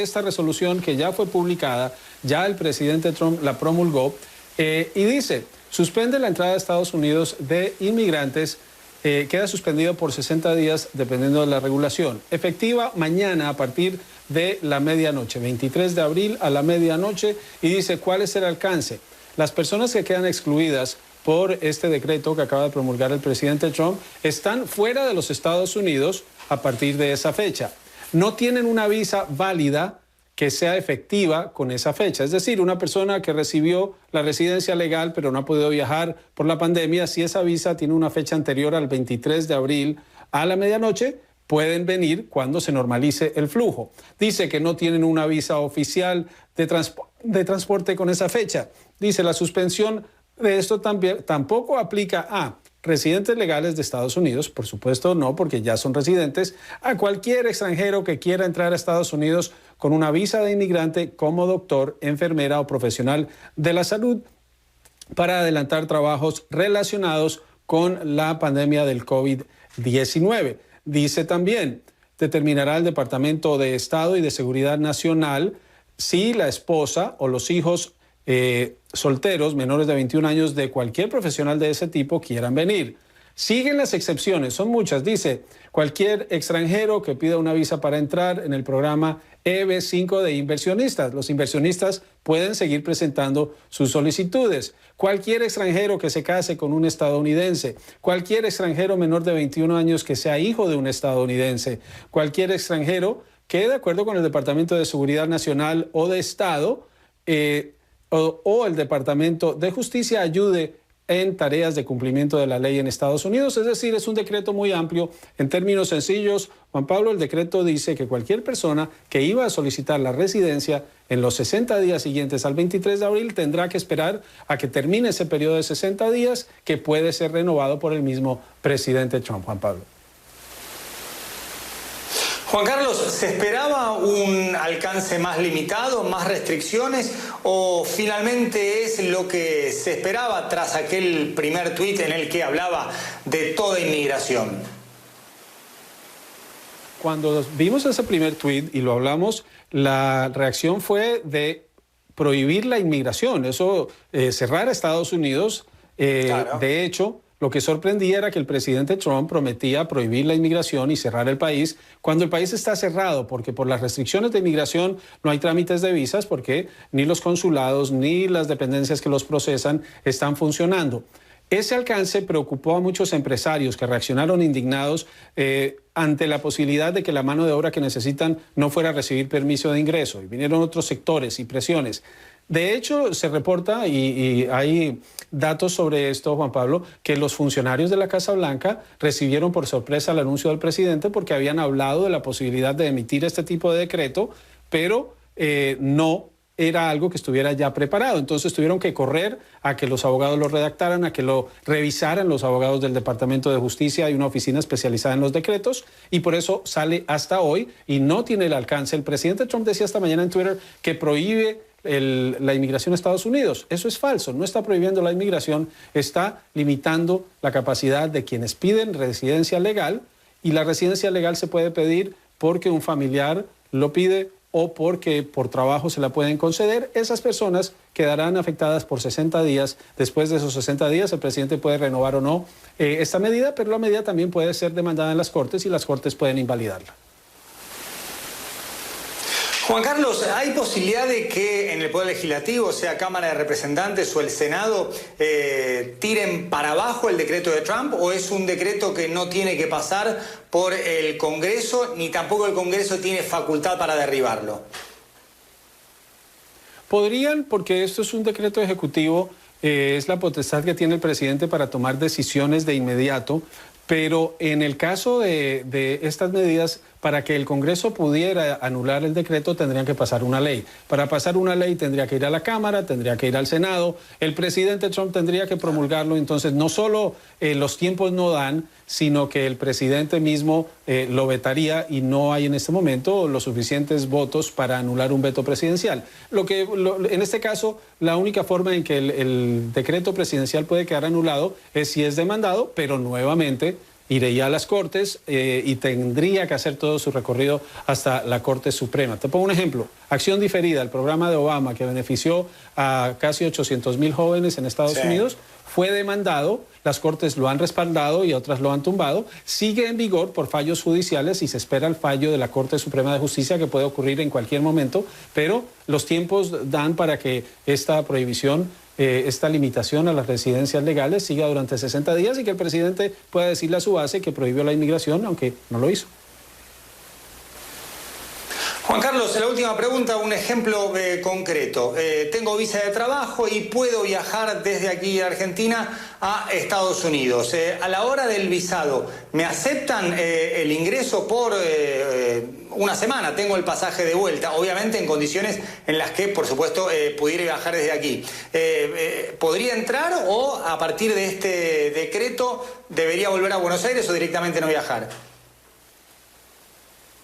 esta resolución que ya fue publicada, ya el presidente Trump la promulgó, y dice, suspende la entrada a Estados Unidos de inmigrantes, queda suspendido por 60 días dependiendo de la regulación. Efectiva mañana a partir de la medianoche, 23 de abril a la medianoche, y dice cuál es el alcance. Las personas que quedan excluidas por este decreto que acaba de promulgar el presidente Trump están fuera de los Estados Unidos a partir de esa fecha. No tienen una visa válida que sea efectiva con esa fecha. Es decir, una persona que recibió la residencia legal pero no ha podido viajar por la pandemia, si esa visa tiene una fecha anterior al 23 de abril a la medianoche, pueden venir cuando se normalice el flujo. Dice que no tienen una visa oficial de transporte con esa fecha. Dice, la suspensión de esto tampoco aplica a residentes legales de Estados Unidos, por supuesto no, porque ya son residentes, a cualquier extranjero que quiera entrar a Estados Unidos con una visa de inmigrante como doctor, enfermera o profesional de la salud para adelantar trabajos relacionados con la pandemia del COVID-19. Dice también, determinará el Departamento de Estado y de Seguridad Nacional si la esposa o los hijos solteros menores de 21 años de cualquier profesional de ese tipo quieran venir. Siguen las excepciones, son muchas. Dice, cualquier extranjero que pida una visa para entrar en el programa EB-5 de inversionistas. Los inversionistas pueden seguir presentando sus solicitudes. Cualquier extranjero que se case con un estadounidense. Cualquier extranjero menor de 21 años que sea hijo de un estadounidense. Cualquier extranjero que, de acuerdo con el Departamento de Seguridad Nacional o de Estado, o el Departamento de Justicia ayude en tareas de cumplimiento de la ley en Estados Unidos. Es decir, es un decreto muy amplio. En términos sencillos, Juan Pablo, el decreto dice que cualquier persona que iba a solicitar la residencia en los 60 días siguientes al 23 de abril tendrá que esperar a que termine ese periodo de 60 días que puede ser renovado por el mismo presidente Trump, Juan Pablo. Juan Carlos, ¿se esperaba un alcance más limitado, más restricciones, o finalmente es lo que se esperaba tras aquel primer tuit en el que hablaba de toda inmigración? Cuando vimos ese primer tuit y lo hablamos, la reacción fue de prohibir la inmigración, eso, cerrar a Estados Unidos. Claro. De hecho, lo que sorprendía era que el presidente Trump prometía prohibir la inmigración y cerrar el país cuando el país está cerrado, porque por las restricciones de inmigración no hay trámites de visas, porque ni los consulados ni las dependencias que los procesan están funcionando. Ese alcance preocupó a muchos empresarios que reaccionaron indignados ante la posibilidad de que la mano de obra que necesitan no fuera a recibir permiso de ingreso. Y vinieron otros sectores y presiones. De hecho, se reporta, y hay datos sobre esto, Juan Pablo, que los funcionarios de la Casa Blanca recibieron por sorpresa el anuncio del presidente porque habían hablado de la posibilidad de emitir este tipo de decreto, pero no era algo que estuviera ya preparado. Entonces tuvieron que correr a que los abogados lo redactaran, a que lo revisaran los abogados del Departamento de Justicia. Hay una oficina especializada en los decretos y por eso sale hasta hoy y no tiene el alcance. El presidente Trump decía esta mañana en Twitter que prohíbe la inmigración a Estados Unidos. Eso es falso, no está prohibiendo la inmigración, está limitando la capacidad de quienes piden residencia legal, y la residencia legal se puede pedir porque un familiar lo pide o porque por trabajo se la pueden conceder. Esas personas quedarán afectadas por 60 días. Después de esos 60 días el presidente puede renovar o no esta medida, pero la medida también puede ser demandada en las Cortes y las Cortes pueden invalidarla. Juan Carlos, ¿hay posibilidad de que en el Poder Legislativo, sea Cámara de Representantes o el Senado, tiren para abajo el decreto de Trump, o es un decreto que no tiene que pasar por el Congreso, ni tampoco el Congreso tiene facultad para derribarlo? Podrían, porque esto es un decreto ejecutivo, es la potestad que tiene el presidente para tomar decisiones de inmediato, pero en el caso de estas medidas, para que el Congreso pudiera anular el decreto, tendrían que pasar una ley. Para pasar una ley tendría que ir a la Cámara, tendría que ir al Senado, el presidente Trump tendría que promulgarlo. Entonces, no solo los tiempos no dan, sino que el presidente mismo lo vetaría y no hay en este momento los suficientes votos para anular un veto presidencial. En este caso, la única forma en que el decreto presidencial puede quedar anulado es si es demandado, pero nuevamente iría a las Cortes y tendría que hacer todo su recorrido hasta la Corte Suprema. Te pongo un ejemplo. Acción diferida, el programa de Obama que benefició a casi 800,000 jóvenes en Estados Unidos, fue demandado, las Cortes lo han respaldado y otras lo han tumbado, sigue en vigor por fallos judiciales y se espera el fallo de la Corte Suprema de Justicia que puede ocurrir en cualquier momento, pero los tiempos dan para que esta prohibición, esta limitación a las residencias legales siga durante 60 días y que el presidente pueda decirle a su base que prohibió la inmigración, aunque no lo hizo. Juan Carlos, la última pregunta, un ejemplo concreto. Tengo visa de trabajo y puedo viajar desde aquí de Argentina a Estados Unidos. A la hora del visado, ¿me aceptan el ingreso por una semana? Tengo el pasaje de vuelta, obviamente en condiciones en las que, por supuesto, pudiera viajar desde aquí. ¿Podría entrar o a partir de este decreto debería volver a Buenos Aires o directamente no viajar?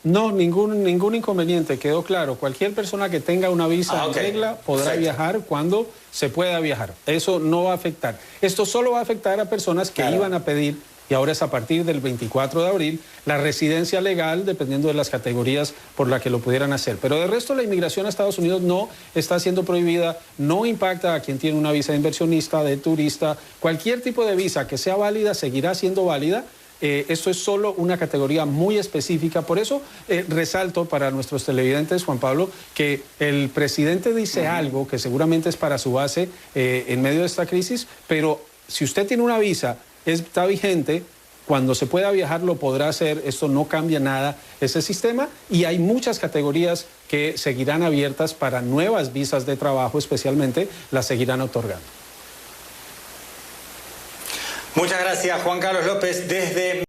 No, ningún inconveniente, quedó claro. Cualquier persona que tenga una visa en regla podrá viajar cuando se pueda viajar. Eso no va a afectar. Esto solo va a afectar a personas que iban a pedir, y ahora es a partir del 24 de abril, la residencia legal, dependiendo de las categorías por las que lo pudieran hacer. Pero de resto, la inmigración a Estados Unidos no está siendo prohibida, no impacta a quien tiene una visa de inversionista, de turista. Cualquier tipo de visa que sea válida seguirá siendo válida. Esto es solo una categoría muy específica. Por eso resalto para nuestros televidentes, Juan Pablo, que el presidente dice algo que seguramente es para su base en medio de esta crisis, pero si usted tiene una visa, está vigente, cuando se pueda viajar lo podrá hacer. Esto no cambia nada ese sistema y hay muchas categorías que seguirán abiertas para nuevas visas de trabajo, especialmente las seguirán otorgando. Muchas gracias, Juan Carlos López, desde